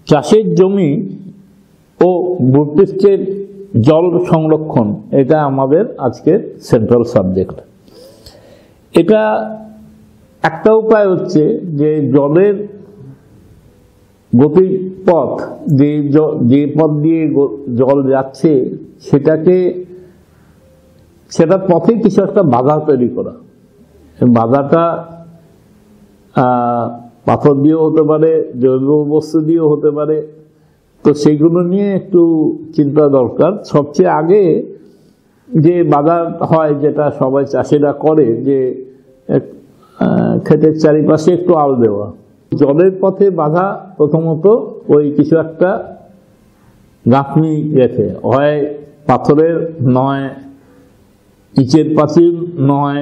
চাষের জমি ও ভূপৃষ্ঠের জল সংরক্ষণ, এটা আমাদের আজকের সেন্ট্রাল সাবজেক্ট। এটা একটা উপায় হচ্ছে যে জলের গতিপথ, যে পথ দিয়ে জল যাচ্ছে সেটার পথে কিছু একটা বাধা তৈরি করা। বাধাটা পাথর দিয়েও হতে পারে, জৈব বস্তু দিয়েও হতে পারে। তো সেইগুলো নিয়ে একটু চিন্তা দরকার। সবচেয়ে আগে যে বাধা হয়, যেটা সবাই চাষিরা করে, যে ক্ষেতের চারিপাশে একটু আল দেওয়া। জলের পথে বাধা প্রথমত ওই কিছু একটা গাঁথনি রেখে, হয় পাথরের, নয় ইটের পাঁচিল, নয়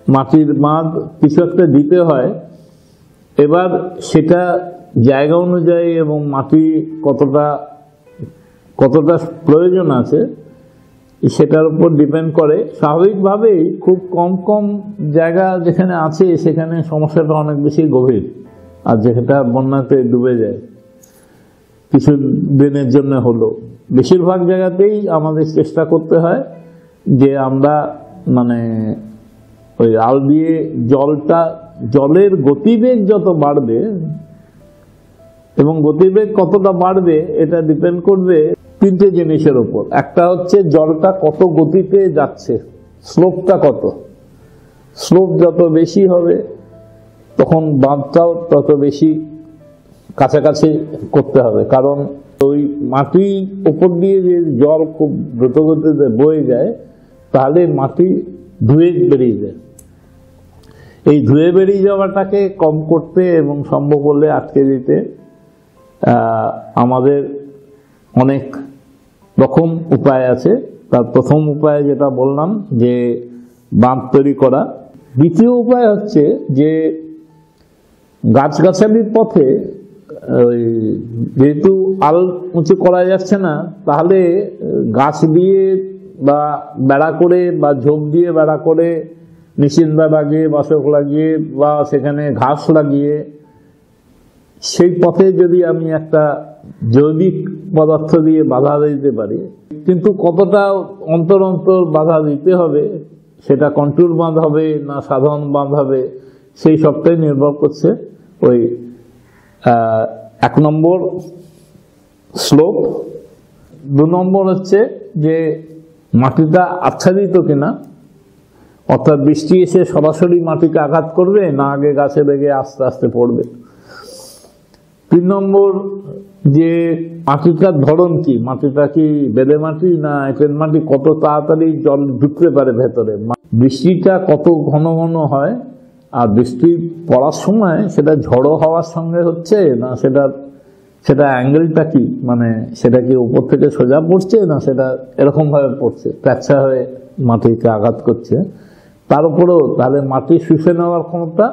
মাটির বাঁধ, কিছু একটা দিতে হয়। এবার সেটা জায়গা অনুযায়ী এবং মাটি কতটা প্রয়োজন আছে সেটার উপর ডিপেন্ড করে। স্বাভাবিকভাবেই খুব কম জায়গা যেখানে আছে সেখানে সমস্যাটা অনেক বেশি গভীর, আর যেটা বন্যাতে ডুবে যায় কিছু দিনের জন্য হলো। বেশিরভাগ জায়গাতেই আমাদের চেষ্টা করতে হয় যে আমরা ওই আল দিয়ে জলের গতিবেগ যত বাড়বে, এবং গতিবেগ কতটা বাড়বে এটা ডিপেন্ড করবে তিনটে জিনিসের উপর। একটা হচ্ছে জলটা কত গতিতে যাচ্ছে, স্লোপটা কত। স্লোপ যত বেশি হবে তখন বাঁধটাও তত বেশি কাছাকাছি করতে হবে, কারণ ওই মাটির উপর দিয়ে যে জল খুব দ্রুত গতিতে বয়ে যায়, তাহলে মাটি ধুয়ে বেরিয়ে যায়। এই ধুয়ে বেরিয়ে যাওয়াটাকে কম করতে এবং সম্ভব হলে আটকে দিতে আমাদের অনেক রকম উপায় আছে। তার প্রথম উপায় যেটা বললাম, যে বাঁধ তৈরি করা। দ্বিতীয় উপায় হচ্ছে যে গাছগাছালির পথে যেহেতু আল উঁচু করা যাচ্ছে না, তাহলে গাছ দিয়ে বা বেড়া করে বা ঝোপ দিয়ে বেড়া করে, নিশিন্দা লাগিয়ে, বাসক লাগিয়ে বা সেখানে ঘাস লাগিয়ে, সেই পথে যদি আমি একটা জৈবিক পদার্থ দিয়ে বাধা দিতে পারি, কিন্তু কতটা অন্তর বাধা দিতে হবে, সেটা কন্ট্রোল বাঁধ হবে না সাধারণ বাঁধ হবে, সেই সবটাই নির্ভর করছে ওই 1 নম্বর স্লোপ। 2 নম্বর হচ্ছে যে মাটিটা আচ্ছাদিত কিনা, অর্থাৎ বৃষ্টি এসে সরাসরি মাটিকে আঘাত করবে না আগে গাছে লেগে আস্তে আস্তে পড়বে। 3 নম্বর যে মাটিটার ধরন কি, মাটিটা কি বেলে মাটি না এঁটেল মাটি, কত তাড়াতাড়ি জল ঢুকতে পারে ভেতরে, বৃষ্টিটা কত ঘন ঘন হয়, আর বৃষ্টি পড়ার সময় সেটা ঝড়ো হওয়ার সঙ্গে হচ্ছে না সেটা অ্যাঙ্গেলটা কি, সেটা কি উপর থেকে সোজা পড়ছে না সেটা এরকম ভাবে পড়ছে, প্যাঁচা হয়ে মাটিকে আঘাত করছে। তার উপরেও তাহলে মাটি শুষে নেওয়ার ক্ষমতা,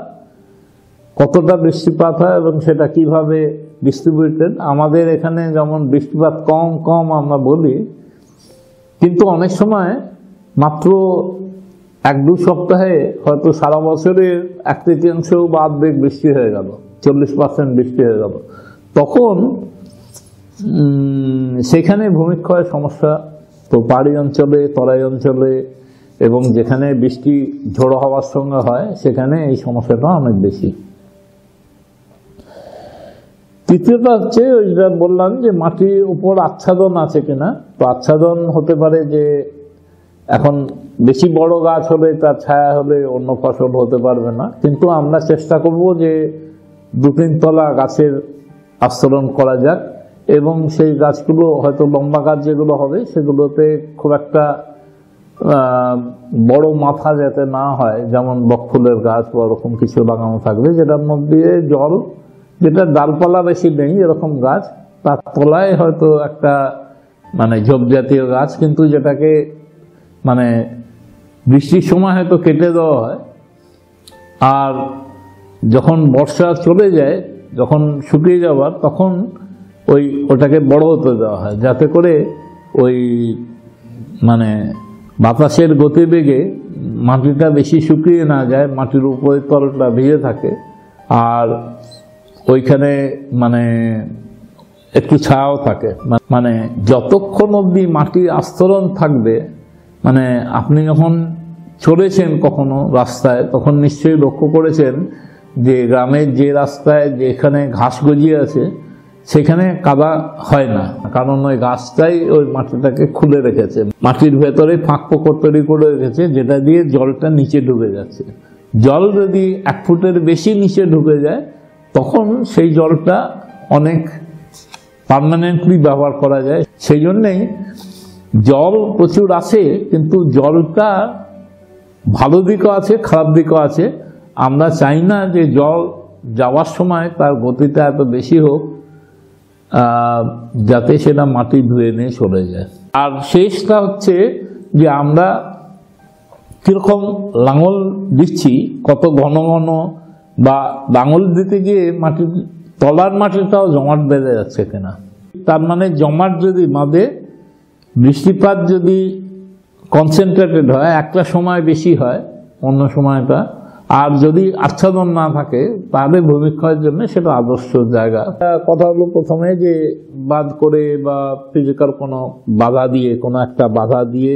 কতটা বৃষ্টিপাত হয় এবং সেটা কিভাবে ডিস্ট্রিবিউটেড। আমাদের এখানে যেমন বৃষ্টিপাত কম আমরা বলি, কিন্তু অনেক সময় মাত্র 1-2 সপ্তাহে হয়তো সারা বছরের 1/3 বা অর্ধেক বৃষ্টি হয়ে গেল, 40% বৃষ্টি হয়ে গেল, তখন সেখানে ভূমিক্ষয়ের সমস্যা। তো পাহাড়ি অঞ্চলে, তরাই অঞ্চলে এবং যেখানে বৃষ্টি ঝোড়ো হওয়ার সঙ্গে হয়, সেখানে এই সমস্যাটা অনেক বেশি। তৃতীয়টা হচ্ছে ওইটা বললাম যে মাটির উপর আচ্ছাদন আছে কিনা। তো আচ্ছাদন হতে পারে যে এখন বেশি বড় গাছ হলে, তার ছায়া হলে অন্য ফসল হতে পারবে না, কিন্তু আমরা চেষ্টা করব যে 2-3 তলা গাছের আস্তরণ করা যাক, এবং সেই গাছগুলো হয়তো লম্বা গাছ যেগুলো হবে সেগুলোতে খুব একটা বড় মাথা যাতে না হয়, যেমন বকফুলের গাছ বা ওরকম কিছু লাগানো থাকবে, যেটার মধ্যে জল, যেটা ডালপালা বেশি নেই এরকম গাছ, তার তলায় হয়তো একটা ঝোপ জাতীয় গাছ, কিন্তু যেটাকে বৃষ্টির সময় হয়তো কেটে দেওয়া হয়, আর যখন বর্ষা চলে যায়, যখন শুকিয়ে যাবার, তখন ওটাকে বড় হতে দেওয়া হয়, যাতে করে ওই বাতাসের গতিবেগে মাটিটা বেশি শুকিয়ে না যায়, মাটির উপরের তলটা ভিজে থাকে, আর ওইখানে একটু ছায়াও থাকে। মানে যতক্ষণ অবধি মাটির আস্তরণ থাকবে, মানে আপনি যখন চলেছেন কখনো রাস্তায়, তখন নিশ্চয়ই লক্ষ্য করেছেন যে গ্রামের যে রাস্তায় যেখানে ঘাস গজিয়ে আছে সেখানে কাদা হয় না, কারণ ওই গাছটাই ওই মাটিটাকে খুলে রেখেছে, মাটির ভেতরে ফাঁক ফোকর তৈরি করে রেখেছে, যেটা দিয়ে জলটা নিচে ঢুকে যাচ্ছে। জল যদি 1 ফুটের বেশি নিচে ঢুকে যায় তখন সেই জলটা অনেক পার্মানেন্টলি ব্যবহার করা যায়। সেই জন্যেই জল প্রচুর আসে, কিন্তু জলটা ভালো দিকও আছে খারাপ দিকও আছে। আমরা চাই না যে জল যাওয়ার সময় তার গতিটা এত বেশি হোক যাতে সেটা মাটি ধুয়ে নিয়ে চলে যায়। আর শেষটা হচ্ছে যে আমরা কীরকম লাঙল দিচ্ছি, কত ঘন ঘন, বা লাঙল দিতে গিয়ে মাটির তলার মাটিটাও জমাট বেঁধে যাচ্ছে কিনা। তার মানে জমাট যদি বাঁধে, বৃষ্টিপাত যদি কনসেন্ট্রেটেড হয়, একটা সময় বেশি হয় অন্য সময়টা, আর যদি আচ্ছাদন না থাকে তাহলে ভূমিক্ষয়ের জন্য সেটা আদর্শ জায়গা। কথা হলো প্রথমে যে বাঁধ করে বা ফিজিক্যাল কোনো বাধা দিয়ে, কোনো একটা বাধা দিয়ে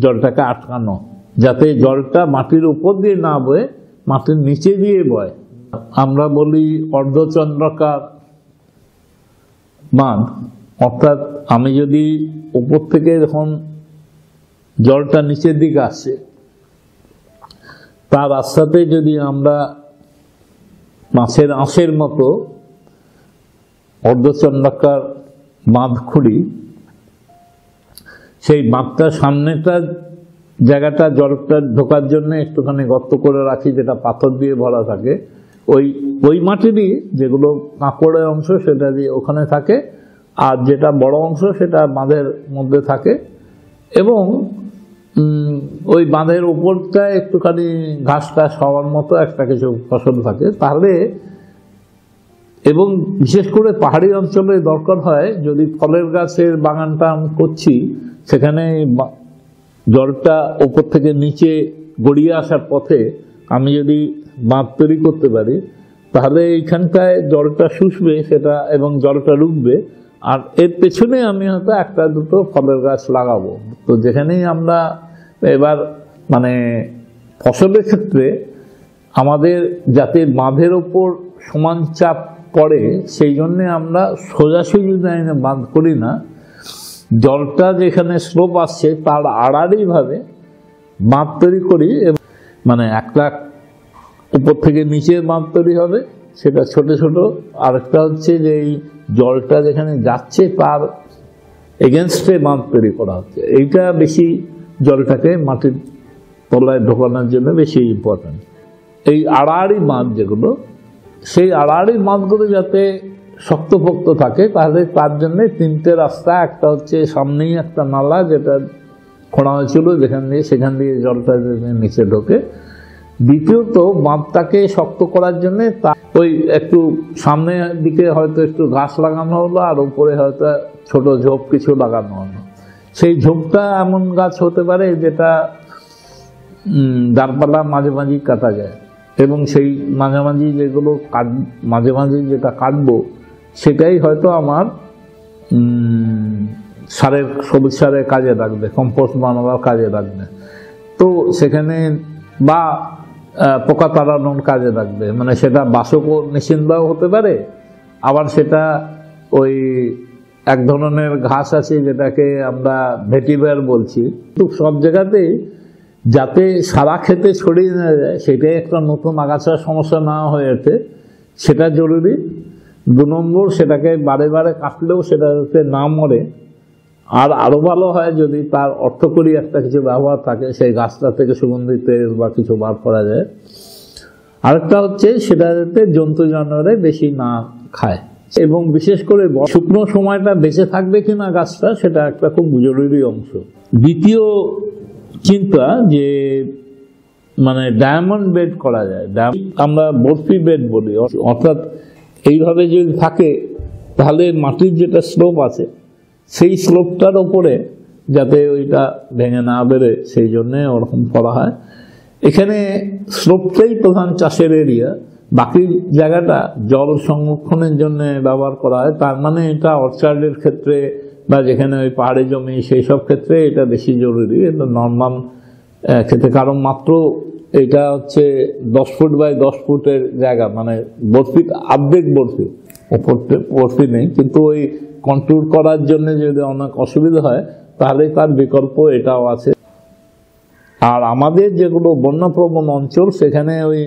জলটাকে আটকানো, যাতে জলটা মাটির উপর দিয়ে না বয়ে মাটির নিচে দিয়ে বয়। আমরা বলি অর্ধচন্দ্রাকার বাঁধ, অর্থাৎ আমি যদি উপর থেকে যখন জলটা নিচের দিকে আসছে তার রাস্তাতে যদি আমরা মাছের আঁশের মতো অর্ধচন্দ্রাকার বাঁধ খুঁড়ি, সেই বাঁধটার সামনেটা জায়গাটা জলটা ঢোকার জন্য একটুখানি গর্ত করে রাখি, যেটা পাথর দিয়ে ভরা থাকে, ওই মাটিরই যেগুলো কাঁকড়ের অংশ সেটা দিয়ে ওখানে থাকে, আর যেটা বড় অংশ সেটা বাঁধের মধ্যে থাকে। এবং ওই বাঁধের উপরটায় একটুখানি ঘাস টাস হওয়ার মতো একটা কিছু ফসল থাকে তাহলে। এবং বিশেষ করে পাহাড়ি অঞ্চলে দরকার হয়, যদি ফলের গাছের বাগানটা আমি করছি, সেখানে জলটা উপর থেকে নিচে গড়িয়ে আসার পথে আমি যদি বাঁধ তৈরি করতে পারি তাহলে এইখানটায় জলটা শুষবে সেটা, এবং জলটা রুখবে, আর এর পেছনে আমি হয়তো 1-2 ফলের গাছ লাগাবো। তো যেখানেই আমরা এবার মানে ফসলের ক্ষেত্রে আমাদের যাতে বাঁধের ওপর সমান চাপ পড়ে, সেই জন্যে আমরা সোজাসুজি লাইনে বাঁধ করি না, জলটা যেখানে স্লোপ আসছে তার আড়াআড়িভাবে বাঁধ তৈরি করি। মানে একটা উপর থেকে নিচে বাঁধ তৈরি হবে, সেটা ছোট ছোট, আরেকটা হচ্ছে যে এই জলটা যেখানে যাচ্ছে তার এগেনস্টে বাঁধ তৈরি করা হচ্ছে। এইটা বেশি জলটাকে মাটির তলায় ঢোকানোর জন্য বেশি ইম্পর্টেন্ট। এই আড়াআড়ি বাঁধ যেগুলো, সেই আড়াআড়ি বাঁধগুলো যাতে শক্তপোক্ত থাকে, তাহলে তার জন্য 3টে রাস্তা। একটা হচ্ছে সামনেই একটা নালা যেটা খোঁড়া হয়েছিল, সেখান দিয়ে জলটা নিচে ঢোকে। দ্বিতীয়ত বাঁধটাকে শক্ত করার জন্য ওই একটু সামনের দিকে হয়তো একটু ঘাস লাগানো হলো, আর উপরে হয়তো ছোট ঝোপ কিছু লাগানো হলো। সেই ঝোপটা এমন গাছ হতে পারে যেটা ডালপালা মাঝে মাঝে কাটা যায়, এবং সেই মাঝামাঝি যেগুলো মাঝে মাঝে যেটা কাটবো সেটাই হয়তো আমার সবুজ সারের কাজে লাগবে, কম্পোস্ট বানাবার কাজে লাগবে। সেখানে বা পোকা তাড়ানোর কাজে লাগবে, মানে সেটা বাসক নিষিন্দাও হতে পারে, আবার সেটা ওই এক ধরনের ঘাস আছে যেটাকে আমরা ভেটিভার বলছি। কিন্তু সব জায়গাতেই যাতে সারা ক্ষেতে ছড়িয়ে না যায়, সেটাই একটা নতুন আগাছার সমস্যা না হয়ে ওঠে, সেটা জরুরি। 2 নম্বর, সেটাকে বারে বারে কাটলেও সেটা যাতে না মরে। আর আরও ভালো হয় যদি তার অর্থকরী একটা কিছু ব্যবহার থাকে, সেই গাছটা থেকে সুগন্ধি তেল বা কিছু বার করা যায়। আরেকটা হচ্ছে সেটা যাতে জন্তু জানোয়ারে বেশি না খায়, এবং বিশেষ করে শুকনো সময়টা বেঁচে থাকবে কিনা গাছটা, সেটা একটা খুব জরুরি অংশ। দ্বিতীয় চিন্তা যে মানে ডায়মন্ড বেড করা যায়, আমরা বরফি বেড বলি, অর্থাৎ এইভাবে যদি থাকে তাহলে মাটির যেটা স্লোপ আছে সেই স্লোপটার ওপরে যাতে ওইটা ভেঙে না বেড়ে, সেই জন্যে ওরকম করা হয়। এখানে স্লোপটাই প্রধান চাষের এরিয়া, বাকি জায়গাটা জল সংরক্ষণের জন্য ব্যবহার করা হয়। তার মানে এটা অর্চার্ডের ক্ষেত্রে বা যেখানে ওই পাহাড়ি জমি সেই সব ক্ষেত্রে এটা বেশি জরুরি। এটা নর্মাল ক্ষেত্রে, কারণ মাত্র এটা হচ্ছে 10 ফুট বাই 10 ফুটের জায়গা, মানে বরফি অর্ধেক বরফি, ওপরতে বরফি নেই, কিন্তু ওই কন্ট্রোল করার জন্য যদি অনেক অসুবিধা হয় তাহলে তার বিকল্প এটাও আছে। আর আমাদের যেগুলো বন্যাপ্রবণ অঞ্চল সেখানে ওই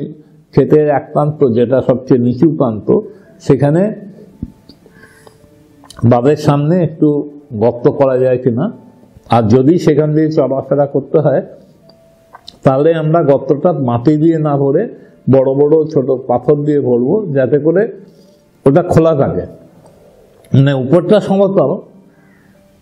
ক্ষেতের এক প্রান্ত, যেটা সবচেয়ে নিচু প্রান্ত, সেখানে বাঁধের সামনে একটু গর্ত করা যায় কিনা, আর যদি সেখান দিয়ে চলাফেরা করতে হয় তাহলে আমরা গর্তটা মাটি দিয়ে না ভরে বড় বড় ছোট পাথর দিয়ে ভরবো, যাতে করে ওটা খোলা থাকে। মানে উপরটা সমতল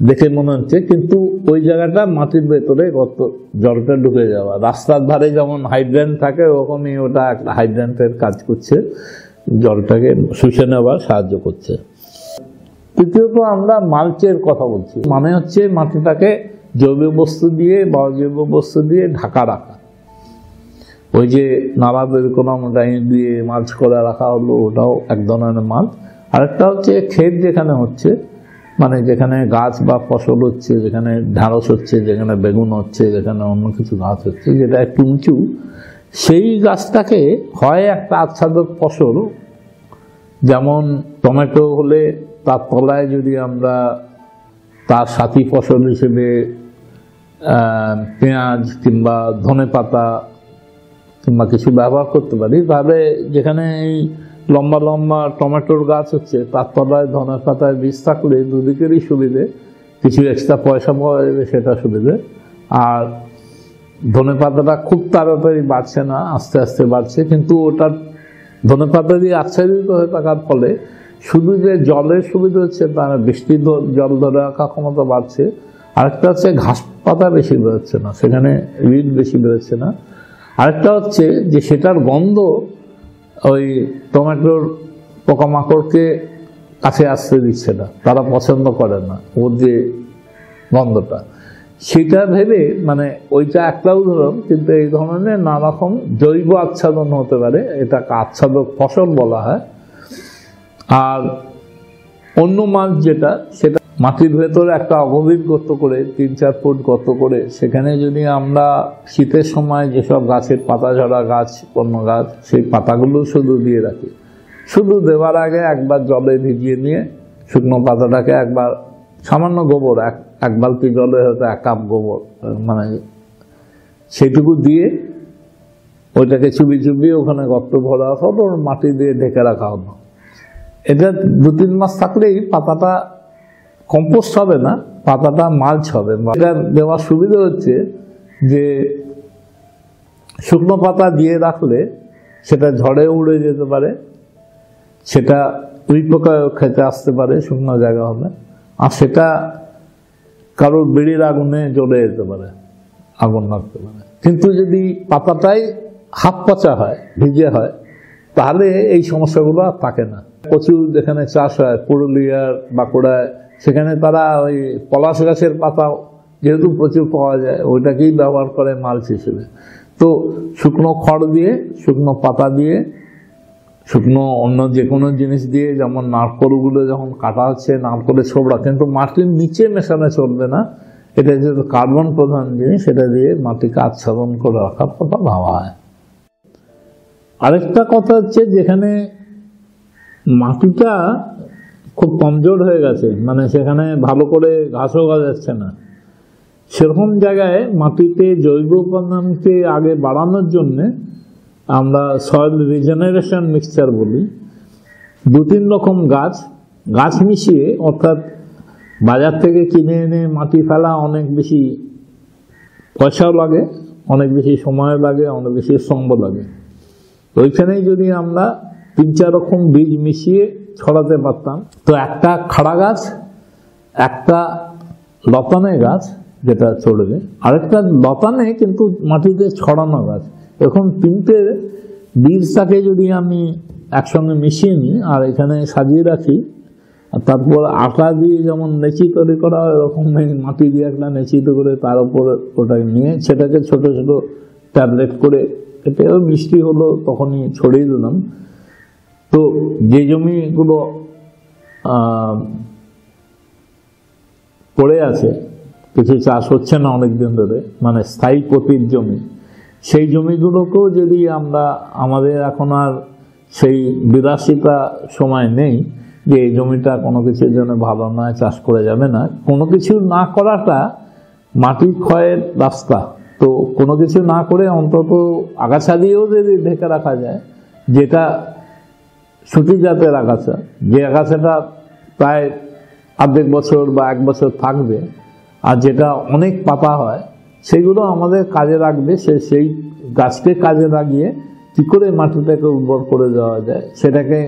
দেখে মনে হচ্ছে, কিন্তু ওই জায়গাটা মাটির ভেতরে গর্ত, জলটা ঢুকে যাওয়া। রাস্তার ধারে যেমন হাইড্রেন্ট থাকে ওরকমই ওটা একটা হাইড্রেন্টের কাজ করছে, জলটাকে শুষে নেওয়ার সাহায্য করছে। তৃতীয়ত আমরা মালচের কথা বলছি, মানে হচ্ছে মাটিটাকে জৈব বস্তু দিয়ে বা অজৈব বস্তু দিয়ে ঢাকা রাখা। ওই যে নালাদের কোনো ডাইন দিয়ে মাছ করে রাখা হলো, ওটাও এক ধরনের মাছ। আরেকটা হচ্ছে ক্ষেত যেখানে হচ্ছে, মানে যেখানে গাছ বা ফসল হচ্ছে, যেখানে ঢ্যাঁড়স হচ্ছে, যেখানে বেগুন হচ্ছে, যেখানে অন্য কিছু গাছ হচ্ছে, যেটা একটু উঁচু, সেই গাছটাকে হয় একটা আচ্ছাদক ফসল, যেমন টমেটো হলে তার তলায় যদি আমরা তার সাথী ফসল হিসেবে পেঁয়াজ কিংবা ধনেপাতা কিংবা কিছু ব্যবহার করতে পারি, তাহলে যেখানে এই লম্বা লম্বা টমেটোর গাছ হচ্ছে তার তলায় ধনেপাতার বীজ থাকলে দুদিকেরই সুবিধে, কিছু এক্সট্রা পয়সা পাওয়া যাবে, সেটা সুবিধে। আর ধনেপাতাটা খুব তাড়াতাড়ি বাড়ছে না, আস্তে আস্তে বাড়ছে, কিন্তু ওটার ধনেপাতা দিয়ে আচ্ছাদিত হয়ে থাকার ফলে শুধু যে জলের সুবিধা হচ্ছে তার বৃষ্টির জল ধরে রাখা ক্ষমতা বাড়ছে। আরেকটা হচ্ছে ঘাস পাতা বেশি বেরোচ্ছে না, সেখানে রিড বেশি বেরোচ্ছে না। আরেকটা হচ্ছে যে সেটার গন্ধ ওই টমেটোর পোকামাকড়কে কাছে আসতে দিচ্ছে না, তারা পছন্দ করে না ওর যে গন্ধটা, সেটা ভেবে, মানে ওইটা একটা উদাহরণ, কিন্তু এই ধরনের নানা রকম জৈব আচ্ছাদন হতে পারে, এটাকে আচ্ছাদক ফসল বলা হয়। আর অন্য মাছ যেটা, সেটা মাটির ভেতরে একটা অগভীর গর্ত করে 3-4 ফুট গর্ত করে, সেখানে যদি আমরা শীতের সময় যেসব গাছের পাতা ঝরা গাছ, অন্য গাছ, সেই পাতাগুলো শুধু দিয়ে রাখি। শুধু দেওয়ার আগে একবার জলে ভিজিয়ে নিয়ে শুকনো পাতাটাকে একবার, সামান্য গোবর, এক বালতি জলে হয়তো 1 কাপ গোবর, মানে সেইটুকু দিয়ে ওইটাকে চুবিয়ে ওখানে গর্ত ভরা হতো, মাটি দিয়ে ঢেকে রাখা হতো। এটা 2-3 মাস থাকলেই পাতাটা কম্পোস্ট হবে না, পাতাটা মালচ হবে। এটা দেওয়ার সুবিধা হচ্ছে যে শুকনো পাতা দিয়ে রাখলে সেটা ঝড়ে উড়ে যেতে পারে, সেটা উইপোকা খেতে আসতে পারে, শুকনো জায়গা হবে, আর সেটা কারোর বিড়ির আগুনে জ্বলে যেতে পারে, আগুন লাগতে পারে। কিন্তু যদি পাতাটাই হাফ পচা হয়, ভিজে হয়, তাহলে এই সমস্যাগুলো আর থাকে না। প্রচুর যেখানে চাষ হয়, পুরুলিয়ার, বাঁকুড়ায়, সেখানে তারা ওই পলাশ গাছের পাতা যেহেতু প্রচুর পাওয়া যায়, ওইটাকেই ব্যবহার করে মালচ হিসেবে। তো শুকনো খড় দিয়ে, শুকনো পাতা দিয়ে, শুকনো অন্য যে কোনো জিনিস দিয়ে, যেমন নারকলগুলো যখন কাটা হচ্ছে, নারকলের ছোবড়া, কিন্তু মাটির নিচে মেশানো চলবে না, এটা যেহেতু কার্বন প্রধান জিনিস, সেটা দিয়ে মাটিকে আচ্ছাদন করে রাখার কথা ভাবা হয়। আরেকটা কথা হচ্ছে, যেখানে মাটিটা খুব কমজোর হয়ে গেছে, মানে সেখানে ভালো করে ঘাসও গজাচ্ছে না, সেরকম জায়গায় মাটিতে জৈব উপাদানকে আগে বাড়ানোর জন্য আমরা সয়েল রিজেনারেশন মিক্সচার বলি। 2-3 রকম গাছ মিশিয়ে, অর্থাৎ বাজার থেকে কিনে এনে মাটি ফেলা অনেক বেশি পয়সাও লাগে, অনেক বেশি সময় লাগে, অনেক বেশি শ্রম লাগে। ওইখানেই যদি আমরা 3-4 রকম বীজ মিশিয়ে ছড়াতে পারতাম, তো একটা খাড়া গাছ, একটা লতানে গাছ যেটা চড়বে, আরেকটা লতানে কিন্তু মাটিতে ছড়ানো গাছ, এখন 3টে বীজটাকে যদি আমি একসঙ্গে মিশিয়ে নিই আর এখানে সাজিয়ে রাখি, আর তারপর আটা দিয়ে যেমন নেচি তৈরি করা হয়, এরকম মাটি দিয়ে একটা নেচিতে করে তার উপর ওটাকে নিয়ে সেটাকে ছোট ছোট ট্যাবলেট করে, এটাও মিষ্টি হলো, তখনই ছড়িয়ে দিলাম, তো যে জমিগুলো পড়ে আছে, কিছু চাষ হচ্ছে না অনেকদিন ধরে, মানে স্থায়ী পতির জমি, সেই জমিগুলোকেও যদি আমরা, আমাদের এখন আর সেই বিলাসিতা সময় নেই যে এই জমিটা কোনো কিছুর জন্য ভালো নয়, চাষ করে যাবে না। কোনো কিছু না করাটা মাটি ক্ষয়ের রাস্তা। তো কোনো কিছু না করে অন্তত আগাছা দিয়েও যদি ঢেকে রাখা যায়, যেটা সুতি জাতের আগাছা, যে আগাছাটা প্রায় অর্ধেক বছর বা 1 বছর থাকবে, আর যেটা অনেক পাতা হয়, সেগুলো আমাদের কাজে লাগবে। সেই গাছকে কাজে লাগিয়ে কী করে মাটিটাকে উর্বর করে দেওয়া যায়, সেটাকে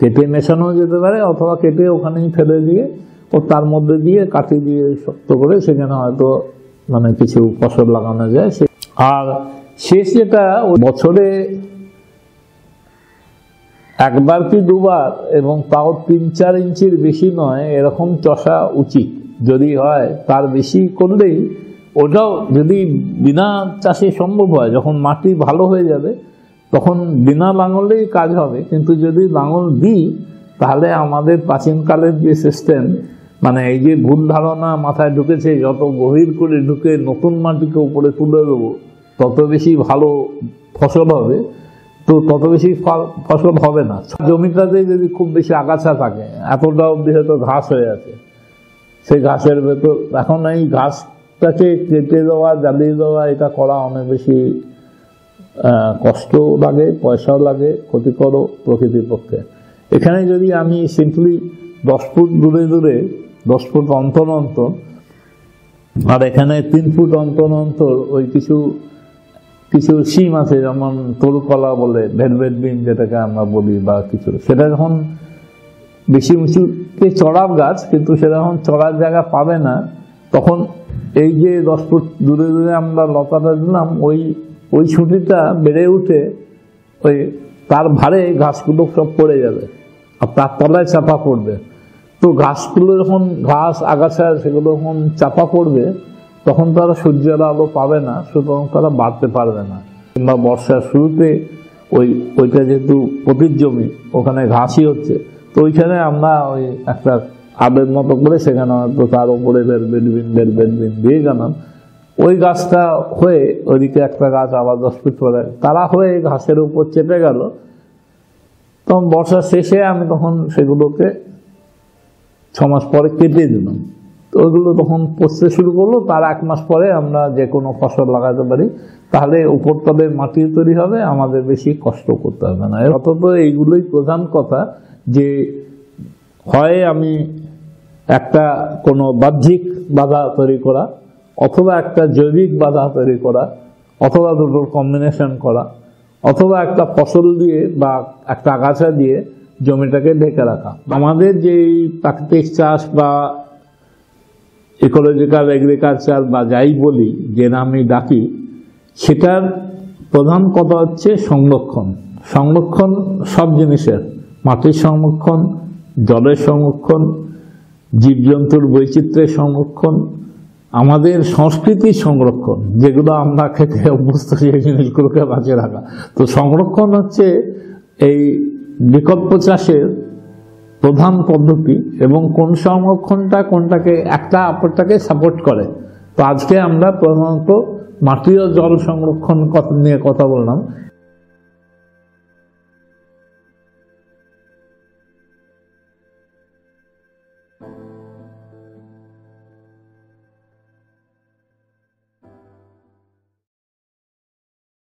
কেটে মেশানো যেতে পারে, অথবা কেটে ওখানেই ফেলে দিয়ে ও তার মধ্যে দিয়ে কাঠি দিয়ে শক্ত করে সেখানে হয়তো মানে কিছু ফসল লাগানো যায়। আর শেষ যেটা, বছরে 1 বার কি 2 বার, এবং তাও 3-4 ইঞ্চির বেশি নয়, এরকম চষা উচিত। যদি হয় তার বেশি করলেই, ওটাও যদি বিনা চাষে সম্ভব হয়, যখন মাটি ভালো হয়ে যাবে তখন বিনা লাঙলেই কাজ হবে। কিন্তু যদি লাঙল দিই, তাহলে আমাদের প্রাচীনকালের যে সিস্টেম, মানে এই যে ভুল ধারণা মাথায় ঢুকেছে, যত গভীর করে ঢুকে নতুন মাটিকে উপরে তুলে দেবো তত বেশি ভালো ফসল হবে, তো তত বেশি ফসল হবে না। জমিটাতে যদি খুব বেশি আগাছা থাকে, এতটা অবধি হয়তো ঘাস হয়ে আছে, সেই ঘাসের ভেতর এখন এই ঘাসটাকে কেটে দেওয়া, জ্বালিয়ে দেওয়া, এটা করা অনেক বেশি কষ্ট লাগে, পয়সাও লাগে, ক্ষতিকরও প্রকৃতির পক্ষে। এখানে যদি আমি সিম্পলি 10 ফুট দূরে দূরে, 10 ফুট অন্তর অন্তর, আর এখানে 3 ফুট অন্তর অন্তর ওই কিছু শিম আছে, যেমন তরুকলা বলে, ভেলভেট বিন যেটাকে আমরা বলি, বা কিছু, সেটা যখন বেশি উঁচুতে চড়ার গাছ, কিন্তু সেটা যখন চড়ার জায়গা পাবে না, তখন এই যে 10 ফুট দূরে দূরে আমরা লতাটা দিলাম, ওই ছুটিটা বেড়ে উঠে ওই তার ভারে ঘাসগুলো সব পড়ে যাবে, আর তার তলায় চাপা পড়বে। তো ঘাসগুলো যখন, ঘাস আগাছা সেগুলো যখন চাপা পড়বে, তখন তারা সূর্যের আলো পাবে না, সুতরাং তারা বাড়তে পারবে না। কিংবা বর্ষার শুরুতে ওইটা যেহেতু পতির জমি, ওখানে ঘাসই হচ্ছে, তো ওইখানে আমরা ওই একটা আবের মতো করে সেখানে হয়তো তার উপরে ভেলভেট বিন দিয়ে গেলাম, ওই গাছটা হয়ে ওইদিকে একটা গাছ আবার 10 ফিট পরে তারা হয়ে ঘাসের উপর চেপে গেল। তখন বর্ষার শেষে আমি তখন সেগুলোকে 6 মাস পরে কেটে দিলাম, তো ওইগুলো তখন পচতে শুরু করলো। তার 1 মাস পরে আমরা যে কোনো ফসল লাগাতে পারি, তাহলে উপরতলের মাটি তৈরি হবে, আমাদের বেশি কষ্ট করতে হবে না। অন্তত এইগুলোই প্রধান কথা, যে হয় আমি একটা কোনো বাহ্যিক বাধা তৈরি করা, অথবা একটা জৈবিক বাধা তৈরি করা, অথবা দুটোর কম্বিনেশন করা, অথবা একটা ফসল দিয়ে বা একটা আগাছা দিয়ে জমিটাকে ঢেকে রাখা। আমাদের যে প্রাকৃতিক চাষ বা ইকোলজিক্যাল এগ্রিকালচার বা যাই বলি, যে নামই ডাকি, সেটার প্রধান কথা হচ্ছে সংরক্ষণ। সংরক্ষণ সব জিনিসের, মাটির সংরক্ষণ, জলের সংরক্ষণ, জীবজন্তুর বৈচিত্র্যের সংরক্ষণ, আমাদের সংস্কৃতির সংরক্ষণ, যেগুলো আমরা খেতে অভ্যস্ত, সেই জিনিসগুলোকে বাঁচিয়ে রাখা। তো সংরক্ষণ হচ্ছে এই বিকল্প চাষের প্রধান পদ্ধতি, এবং কোন সংরক্ষণটা কোনটাকে একটা অপরটাকে সাপোর্ট করে। তো আজকে আমরা প্রধানত মাটি ও জল সংরক্ষণ নিয়ে কথা বললাম।